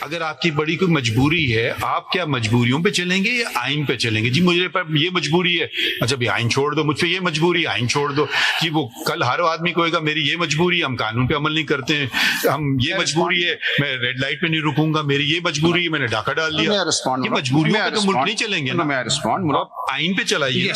अगर आपकी बड़ी कोई मजबूरी है, आप क्या मजबूरियों पे चलेंगे या आइन पे चलेंगे? जी मुझे पर ये मजबूरी है, अच्छा भी आइन छोड़ दो, मुझ पे ये मजबूरी, आइन छोड़ दो। जी वो कल हर आदमी कहेगा मेरी ये मजबूरी, हम कानून पे अमल नहीं करते हैं, हम ये मजबूरी है, मैं रेड लाइट पे नहीं रुकूंगा, मेरी ये मजबूरी है, मैंने डाका डाल दिया। ये मजबूरियों पे तो मुल्क नहीं चलेंगे ना, आप आइन पे चलाइए।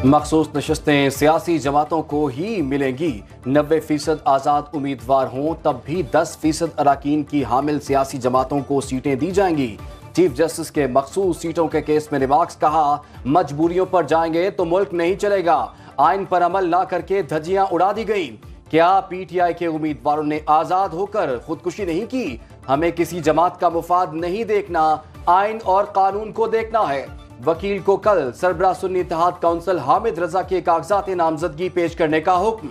मखसूस नशस्तें सियासी जमातों को ही मिलेंगी। 90% आज़ाद उम्मीदवार हों तब भी 10% अराकीन की हामिल सियासी जमातों को सीटें दी जाएंगी। चीफ जस्टिस के मखसूस सीटों के केस में रिमार्क्स कहा, मजबूरियों पर जाएंगे तो मुल्क नहीं चलेगा। आइन पर अमल ना करके धज्जियां उड़ा दी गई। क्या पीटीआई के उम्मीदवारों ने आज़ाद होकर खुदकुशी नहीं की? हमें किसी जमात का मुफाद नहीं देखना, आइन और कानून को देखना है। वकील को कल सरबराह सुन्नी इत्तेहाद काउंसिल हामिद रजा के कागजात नामजदगी पेश करने का हुक्म।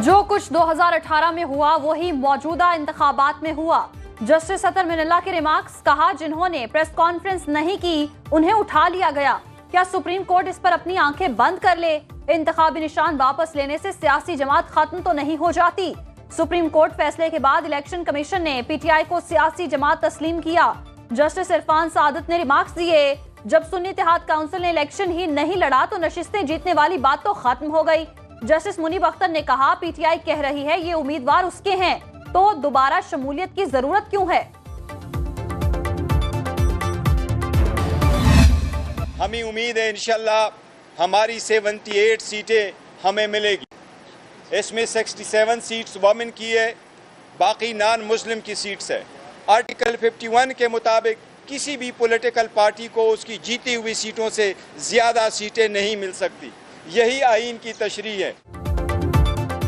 जो कुछ 2018 में हुआ वही मौजूदा इंतखाबात में हुआ। जस्टिस अतर मिनल्ला के रिमार्क्स, कहा जिन्होंने प्रेस कॉन्फ्रेंस नहीं की उन्हें उठा लिया गया। क्या सुप्रीम कोर्ट इस पर अपनी आंखें बंद कर ले? इंतखाबी निशान वापस लेने से सियासी जमात खत्म तो नहीं हो जाती। सुप्रीम कोर्ट फैसले के बाद इलेक्शन कमीशन ने पीटीआई को सियासी जमात तस्लीम किया। जस्टिस इरफान सादत ने रिमार्क्स दिए, जब सुन्नी इत्तेहाद काउंसिल ने इलेक्शन ही नहीं लड़ा तो नशिस्तें जीतने वाली बात तो खत्म हो गई। जस्टिस मुनीब अख्तर ने कहा, पीटीआई कह रही है ये उम्मीदवार उसके हैं, तो दोबारा शमूलियत की जरूरत क्यों है? हमें उम्मीद है इंशाल्लाह हमारी 78 सीटें हमें मिलेगी। इसमें 67 सीट्स वोमेन की है, बाकी नॉन मुस्लिम की सीट्स है। आर्टिकल 51 के मुताबिक किसी भी पॉलिटिकल पार्टी को उसकी जीती हुई सीटों से ज्यादा सीटें नहीं मिल सकती। यही आईन की तशरीह है।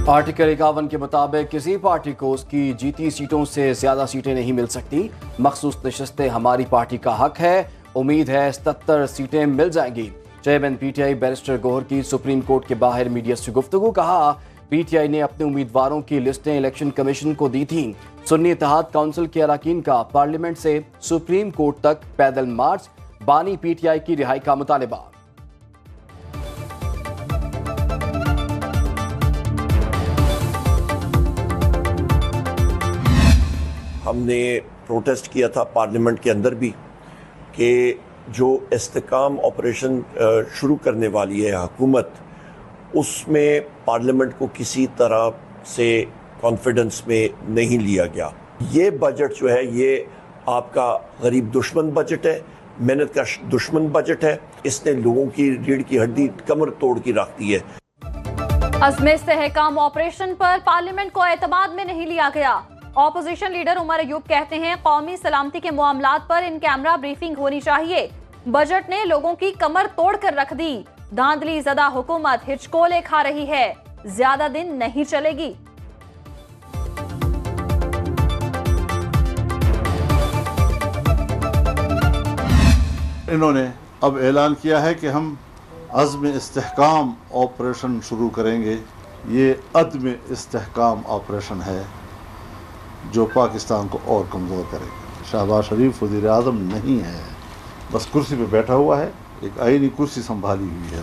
आर्टिकल 51 के मुताबिक किसी पार्टी को उसकी जीती सीटों से ज्यादा सीटें नहीं मिल सकती। मखसूस नशस्तें हमारी पार्टी का हक है। उम्मीद है 77 सीटें मिल जाएंगी। चेयरमैन पीटीआई बैरिस्टर गौहर की सुप्रीम कोर्ट के बाहर मीडिया से गुफ्तगू, कहा पीटीआई ने अपने उम्मीदवारों की लिस्टें इलेक्शन कमीशन को दी थी। सुन्नी इत्तेहाद काउंसिल के अराकीन का पार्लियामेंट से सुप्रीम कोर्ट तक पैदल मार्च, बानी पीटीआई की रिहाई का मुतालिबा। हमने प्रोटेस्ट किया था पार्लियामेंट के अंदर भी कि जो इस्तेकाम ऑपरेशन शुरू करने वाली है हुकूमत, उसमें पार्लियामेंट को किसी तरह से कॉन्फिडेंस में नहीं लिया गया। ये बजट जो है ये आपका गरीब दुश्मन बजट है, मेहनत का दुश्मन बजट है। इसने लोगों की रीढ़ की हड्डी कमर तोड़ की रख दी है। अज़्म इस्तेहकाम ऑपरेशन पर पार्लियामेंट को एतमाद में नहीं लिया गया। ऑपोजिशन लीडर उमर अयूब कहते हैं, कौमी सलामती के मामलात पर इन कैमरा ब्रीफिंग होनी चाहिए। बजट ने लोगों की कमर तोड़ कर रख दी। धांधली ज़दा हुकूमत हिचकोले खा रही है, ज्यादा दिन नहीं चलेगी। इन्होंने अब ऐलान किया है कि हम अज़्म इस्तेहकाम ऑपरेशन शुरू करेंगे। ये अदम इस्तेहकाम ऑपरेशन है जो पाकिस्तान को और कमज़ोर करेगा। शहबाज शरीफ वज़ीर आज़म नहीं है, बस कुर्सी पे बैठा हुआ है, एक आईनी कुर्सी संभाली हुई है।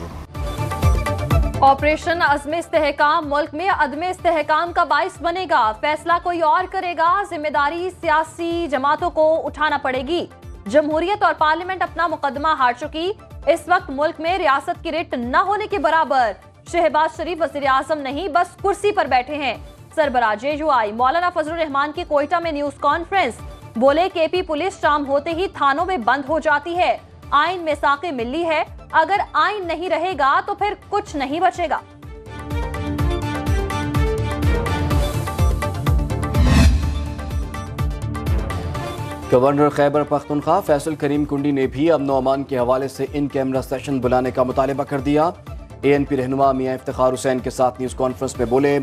ऑपरेशन अज़्म इस्तेहकाम मुल्क में अदम इस्तेहकाम का बाइस बनेगा। फैसला कोई और करेगा, जिम्मेदारी सियासी जमातों को उठाना पड़ेगी। जमहूरियत और पार्लियामेंट अपना मुकदमा हार चुकी। इस वक्त मुल्क में रियासत की रिट न होने के बराबर। शहबाज शरीफ वज़ीर आज़म नहीं, बस कुर्सी पर बैठे हैं। सरबराह JUI मौलाना फजलुर रहमान की कोयटा में न्यूज कॉन्फ्रेंस, बोले केपी पुलिस शाम होते ही थानों में बंद हो जाती है। आइन में साक़े मिली है, अगर आइन नहीं रहेगा तो फिर कुछ नहीं बचेगा। गवर्नर खैबर पख्तूनख्वा फैसल करीम कुंडी ने भी अमन व अमान के हवाले से इन कैमरा सेशन बुलाने का मुतालिबा कर दिया। ANP रहनुमा मियां इफ्तिखार हुसैन के साथ न्यूज़ कॉन्फ्रेंस में बोले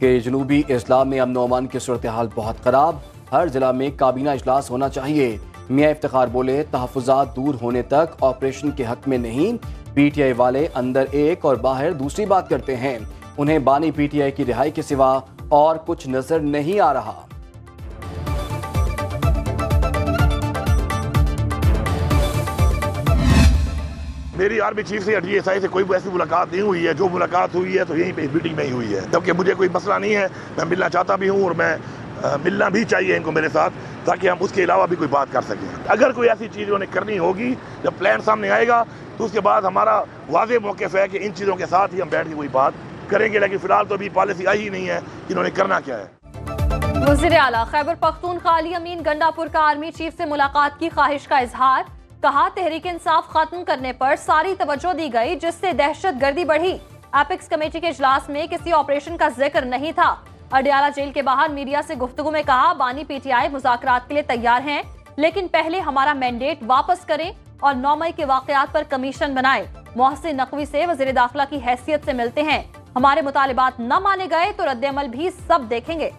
कि जनूबी इस्लाम में अमन व अमान की सूरत हाल बहुत ख़राब, हर जिला में काबीना इजलास होना चाहिए। मियां इफ्तिखार बोले तहफ़्फ़ुज़ात दूर होने तक ऑपरेशन के हक में नहीं। PTI वाले अंदर एक और बाहर दूसरी बात करते हैं। उन्हें बानी PTI की रिहाई के सिवा और कुछ नजर नहीं आ रहा। मेरी आर्मी चीफ से या DSI से कोई ऐसी मुलाकात नहीं हुई है। जो मुलाकात हुई है तो यहीं पे इस मीटिंग में ही हुई है, जबकि मुझे कोई मसला नहीं है, मैं मिलना चाहता भी हूँ और मैं मिलना भी चाहिए इनको मेरे साथ, ताकि हम उसके अलावा भी कोई बात कर सकें। अगर कोई ऐसी चीज़ उन्हें करनी होगी, जब प्लान सामने आएगा तो उसके बाद हमारा वाज़ेह मौक़िफ़ है कि इन चीज़ों के साथ ही हम बैठ के कोई बात करेंगे, लेकिन फ़िलहाल तो अभी पॉलिसी आई ही नहीं है कि इन्होंने करना क्या है। वज़ीर आला खैबर पख्तूनख्वा अली अमीन गंडापुर का आर्मी चीफ से मुलाकात की ख्वाहिश का इजहार। कहा तहरीक इंसाफ खत्म करने पर सारी तवज्जो दी गई, जिससे दहशतगर्दी बढ़ी। एपिक्स कमेटी के इजलास में किसी ऑपरेशन का जिक्र नहीं था। अडियाला जेल के बाहर मीडिया से गुफ्तगू में कहा बानी PTI मुज़ाकरात के लिए तैयार हैं, लेकिन पहले हमारा मैंडेट वापस करें और 9 मई के वाकयात पर कमीशन बनाए। मोहसिन नकवी से वज़ीर दाखिला की हैसियत से मिलते हैं, हमारे मुतालिबात न माने गए तो रद्द-ए-अमल भी सब देखेंगे।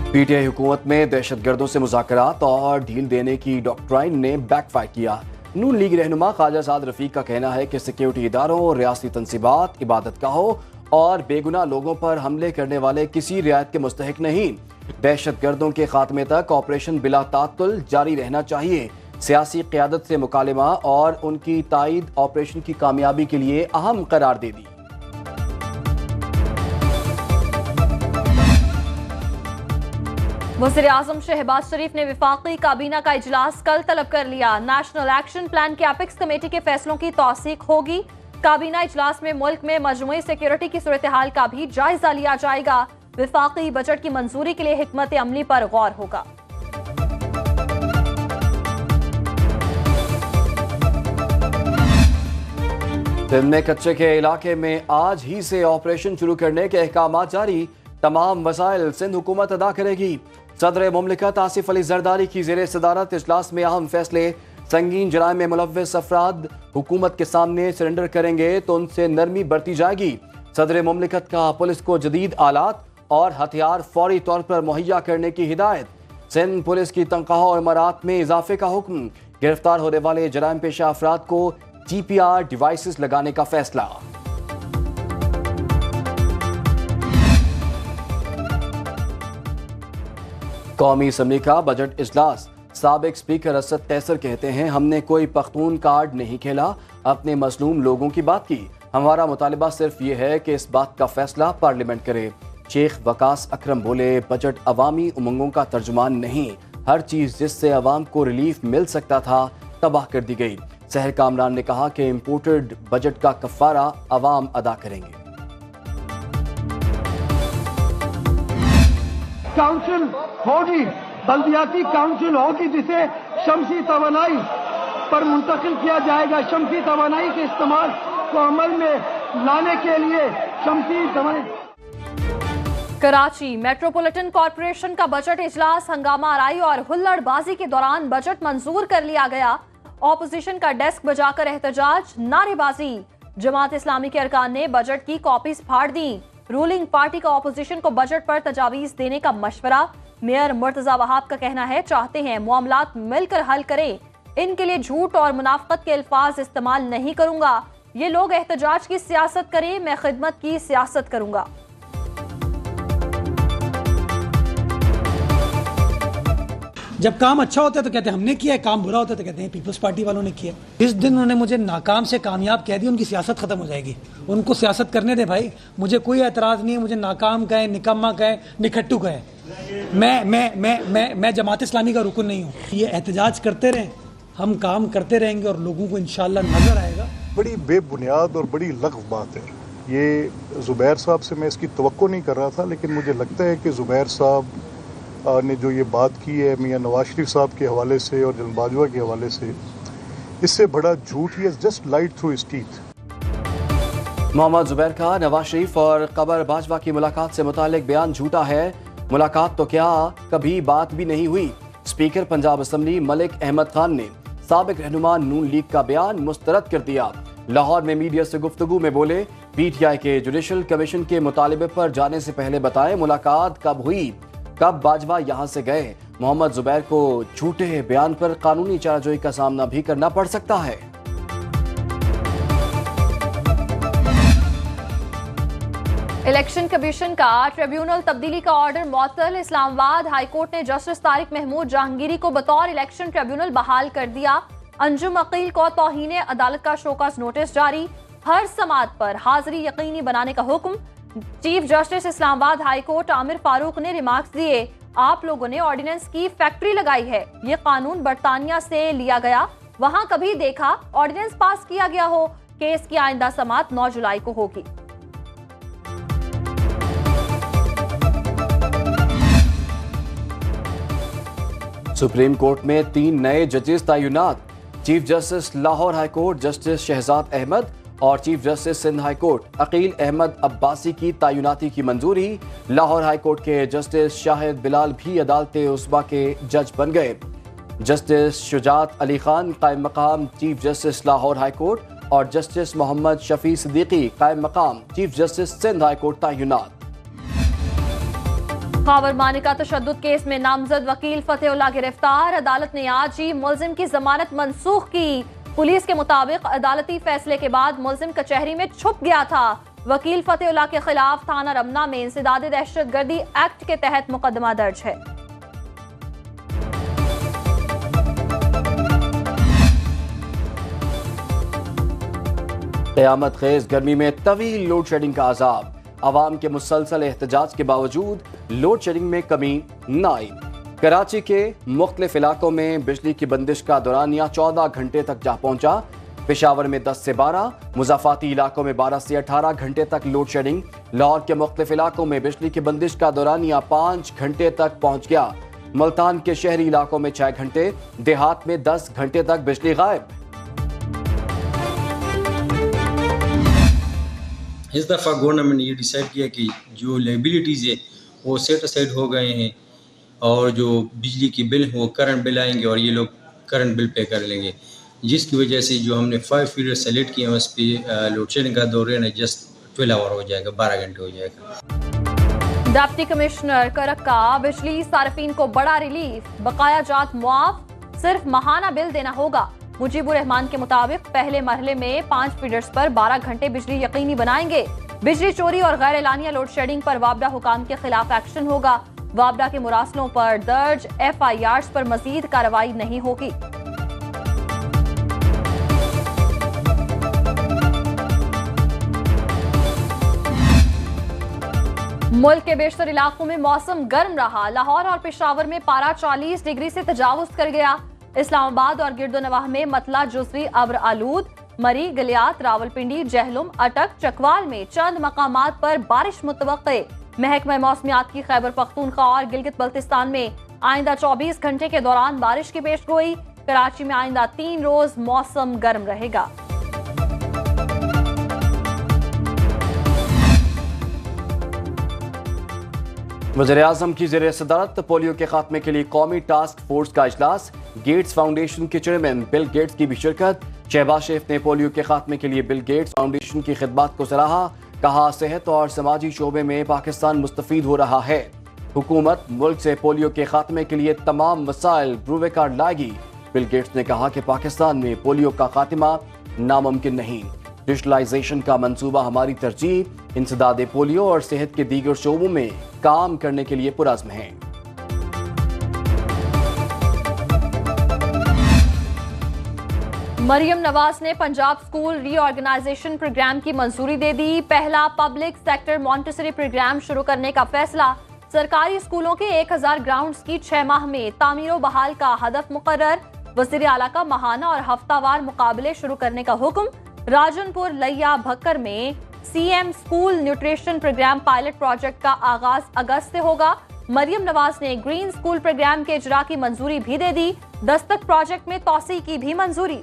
PTI हुकूमत में दहशतगर्दों से मुज़ाकरात और ढील देने की डॉक्ट्राइन ने बैकफायर किया। नून लीग रहनुमा ख्वाजा साद रफीक का कहना है कि सिक्योरिटी इदारों, रियासती तंसीबात, इबादत गाहों और बेगुनाह लोगों पर हमले करने वाले किसी रियायत के मुस्तहिक नहीं। दहशतगर्दों के खात्मे तक ऑपरेशन बिला तातुल जारी रहना चाहिए। सियासी क़यादत से मुकालमा और उनकी तायीद ऑपरेशन की कामयाबी के लिए अहम करार दे दी। वज़ीर आज़म शहबाज शरीफ ने विफाकी काबीना का इजलास कल तलब कर लिया। नेशनल एक्शन प्लान के एपिक्स कमेटी के फैसलों की तौसीक होगी। काबीना इजलास में मुल्क में मजमूई सिक्योरिटी की सूरत हाल का भी जायजा लिया जाएगा। विफाकी बजट की मंजूरी के लिए हिकमत अमली पर गौर होगा। सिंध में कच्चे के इलाके में आज ही से ऑपरेशन शुरू करने के अहकाम जारी। तमाम वसाइल सिंध हुकूमत अदा करेगी। सदर मुमलिकत आसिफ अली जरदारी की ज़ेरे सदारत इजलास में अहम फैसले। संगीन जराइम में मुलव्वस अफराद हुकूमत के सामने सरेंडर करेंगे तो उनसे नरमी बरती जाएगी। सदर मुमलिकत का पुलिस को जदीद आलात और हथियार फौरी तौर पर मुहैया करने की हिदायत। सिंध पुलिस की तनख्वाह और इमारात में इजाफे का हुक्म। गिरफ्तार होने वाले जराइम पेशा अफराद को GPR डिवाइसेस लगाने का फैसला। कौमी असम्बली का बजट इजलास। साबिक स्पीकर असद कैसर कहते हैं हमने कोई पख्तून कार्ड नहीं खेला, अपने मजलूम लोगों की बात की। हमारा मुतालिबा सिर्फ ये है कि इस बात का फैसला पार्लियामेंट करे। शेख वकास अकरम बोले बजट अवामी उमंगों का तर्जुमान नहीं, हर चीज़ जिससे अवाम को रिलीफ मिल सकता था तबाह कर दी गई। सहर कामरान ने कहा कि इम्पोर्टेड बजट का कफ़ारा अवाम अदा करेंगे। काउंसिल होगी, बल्दियाती काउंसिल होगी, जिसे शमसी तवानाई पर मुंतकिल किया जाएगा। शमसी तवानाई के इस्तेमाल को अमल में लाने के लिए शमसी तवानाई। कराची मेट्रोपॉलिटन कॉरपोरेशन का बजट इजलास हंगामा आराई और हुल्लड़बाजी के दौरान बजट मंजूर कर लिया गया। ऑपोजिशन का डेस्क बजाकर एहतजाज, नारेबाजी। जमात इस्लामी के अरकान ने बजट की कॉपीज फाड़ दी। रूलिंग पार्टी का ऑपोजिशन को बजट पर तजावीज देने का मशवरा। मेयर मुर्तजा वहाब का कहना है चाहते हैं मामलात मिलकर हल करें, इनके लिए झूठ और मुनाफकत के अल्फाज इस्तेमाल नहीं करूंगा। ये लोग एहतजाज की सियासत करें, मैं खिदमत की सियासत करूंगा। जब काम अच्छा होता है तो कहते हैं हमने किया है, काम बुरा होता है तो कहते हैं पीपल्स पार्टी वालों ने किया। इस दिन उन्होंने मुझे नाकाम से कामयाब कह दिया, उनकी सियासत खत्म हो जाएगी। उनको सियासत करने दे भाई, मुझे कोई एतराज़ नहीं है, मुझे नाकाम कहे, निकम्मा कहे, निखट्टू कहे। मैं जमात इस्लामी का रुकन नहीं हूँ। ये एहतजाज करते रहें, हम काम करते रहेंगे और लोगों को इंशाल्लाह नजर आएगा। बड़ी बेबुनियाद और बड़ी लग़्व बात है ये। ज़ुबैर साहब से मैं इसकी तवक्को नहीं कर रहा था, लेकिन मुझे लगता है कि ज़ुबैर साहब ने जो ये बात की है मियां नवाज शरीफ साहब के हवाले से और जनरल बाजवा के हवाले से, इससे बड़ा झूठ ही just lied through his teeth. Mohammed Zubair का नवाज शरीफ और कबर बाजवा की मुलाकात से मुतालिक बयान झूठा है। मुलाकात तो क्या, कभी बात भी नहीं हुई। स्पीकर पंजाब असम्बली मलिक अहमद खान ने साबिक रहनुमा नून लीग का बयान मुस्तरद कर दिया। लाहौर में मीडिया से गुफ्तगू में बोले PTI के जुडिशल कमीशन के मुतालिबे पर जाने से पहले बताएं मुलाकात कब हुई, कब बाजवा यहां से गए। मोहम्मद जुबैर को झूठे बयान पर कानूनी चाराजोई का सामना भी करना पड़ सकता है। इलेक्शन कमीशन का ट्रिब्यूनल तब्दीली का ऑर्डर मुअत्तल। इस्लामाबाद हाईकोर्ट ने जस्टिस तारिक महमूद जहांगीरी को बतौर इलेक्शन ट्रिब्यूनल बहाल कर दिया। अंजुम अकील को तौहीन अदालत का शोकॉज नोटिस जारी। हर समात पर हाजिरी यकीनी बनाने का हुक्म। Chief justice Islamabad high court Aamir Farooq ने रिमार्क्स दिए, आप लोगों ने ऑर्डिनेंस की फैक्ट्री लगाई है, ये कानून बरतानिया से लिया गया, वहां कभी देखा ऑर्डिनेंस पास किया गया हो। केस की आइंदा समात 9 जुलाई को होगी। सुप्रीम कोर्ट में 3 नए जजेस तैनात। Chief justice Lahore high court justice Shahzad Ahmed और chief justice Sindh high court Aqeel Ahmed Abbasi की तैनाती की मंजूरी। लाहौर हाई कोर्ट के जस्टिस शाहिद बिलाल भी अदालत उस्मा के जज बन गए। जस्टिस शुजात अली खान कायम मकाम chief justice Lahore high court और जस्टिस मोहम्मद शफी सिद्दीकी कायम मकाम chief justice Sindh high court तैनात। खावर मानिका तशद्दुद केस में नामजद वकील फतेहुल्लाह गिरफ्तार। अदालत ने आज ही मुलजिम की जमानत मंसूख की। पुलिस के मुताबिक अदालती फैसले के बाद मुलजिम कचहरी में छुप गया था। वकील फतेहुल्लाह के खिलाफ थाना रमना में इंसदाद दहशतगर्दी एक्ट के तहत मुकदमा दर्ज है। क़यामत खेज गर्मी में तवील लोड शेडिंग का अजाब। अवाम के मुसलसल एहतजाज के बावजूद लोड शेडिंग में कमी न आई। कराची के मुख्तलिफ इलाकों में बिजली की बंदिश का दौरानिया 14 घंटे तक जा पहुंचा। पेशावर में 10 से 12, मुज़ाफ़ाती इलाकों में 12 से 18 घंटे तक लोड शेडिंग। लाहौर के मुख्तलिफ इलाकों में बिजली की बंदिश का दौरानिया 5 घंटे तक पहुंच गया। मुल्तान के शहरी इलाकों में 6 घंटे, देहात में 10 घंटे तक बिजली गायब। इस दफ़ा गवर्नमेंट ने ये डिसाइड किया कि जो लाइबिलिटीज़ है वो सेट असाइड हो गए हैं और जो बिजली की बिल वो करंट बिल आएंगे और ये लोग करंट बिल पे कर लेंगे, जिसकी वजह से जो हमने 5 फीडर सेलेक्ट किए हैं उस पर लोड शेडिंग का दौर है जस्ट 12 आवर हो जाएगा, 12 घंटे हो जाएगा। डिप्टी कमिश्नर करक का बिजली सार्फिन को बड़ा रिलीफ। बकाया जात मुआफ, सिर्फ माहाना बिल देना होगा। मुजीबुर रहमान के मुताबिक पहले मरहले में 5 फीडर्स पर 12 घंटे बिजली यकीनी बनाएंगे। बिजली चोरी और गैर एलानिया लोड शेडिंग पर वाबडा हुकाम के खिलाफ एक्शन होगा। वाबडा के मुरासलों पर दर्ज FIRs पर मजीद कार्रवाई नहीं होगी। मुल्क के बेशतर इलाकों में मौसम गर्म रहा। लाहौर और पेशावर में पारा 40 डिग्री से तजावुज कर गया। इस्लामाबाद और गिरदोनवाह में मतला जुज़वी अब्र आलूद। मरी, गलियात, रावलपिंडी, जहलुम, अटक, चकवाल में चंद मकामात पर बारिश मुतवक्के। महकमा मौसमियात की खैबर पख्तूनख्वा और गिलगित बल्तिस्तान में आइंदा 24 घंटे के दौरान बारिश की पेशगोई। कराची में आइंदा 3 रोज मौसम गर्म रहेगा। वज़ीर-ए-आज़म की ज़ेर सदारत पोलियो के खात्मे के लिए कौमी टास्क फोर्स का इजलास। गेट्स फाउंडेशन के चेयरमैन बिल गेट्स की भी शिरकत। शहबाज शरीफ ने पोलियो के खात्मे के लिए बिल गेट्स फाउंडेशन की खिदमत को सराहा। कहा, सेहत और समाजी शोबे में पाकिस्तान मुस्तफीद हो रहा है। हुकूमत मुल्क से पोलियो के खात्मे के लिए तमाम वसाइल ब्रूवे कार्ड लाएगी। बिल गेट्स ने कहा कि पाकिस्तान में पोलियो का खात्मा नामुमकिन नहीं। डिजिटलाइजेशन का मंसूबा हमारी तरजीह। इंसदाद पोलियो और सेहत के दीगर शोबों में काम करने के लिए पुरज़्म है। मरियम नवाज ने पंजाब स्कूल रीऑर्गेनाइजेशन प्रोग्राम की मंजूरी दे दी। पहला पब्लिक सेक्टर मॉन्टेसरी प्रोग्राम शुरू करने का फैसला। सरकारी स्कूलों के 1000 ग्राउंड्स की 6 माह में तामीर बहाल का हदफ मुकर्रर। वज़ीर आला का माहाना और हफ्तावार मुकाबले शुरू करने का हुक्म। राजनपुर, लैया, भक्कर में CM school nutrition programme pilot project का आगाज अगस्त से होगा। मरियम नवाज ने ग्रीन स्कूल प्रोग्राम के इजरा की मंजूरी भी दे दी। दस्तक प्रोजेक्ट में तौसी की भी मंजूरी।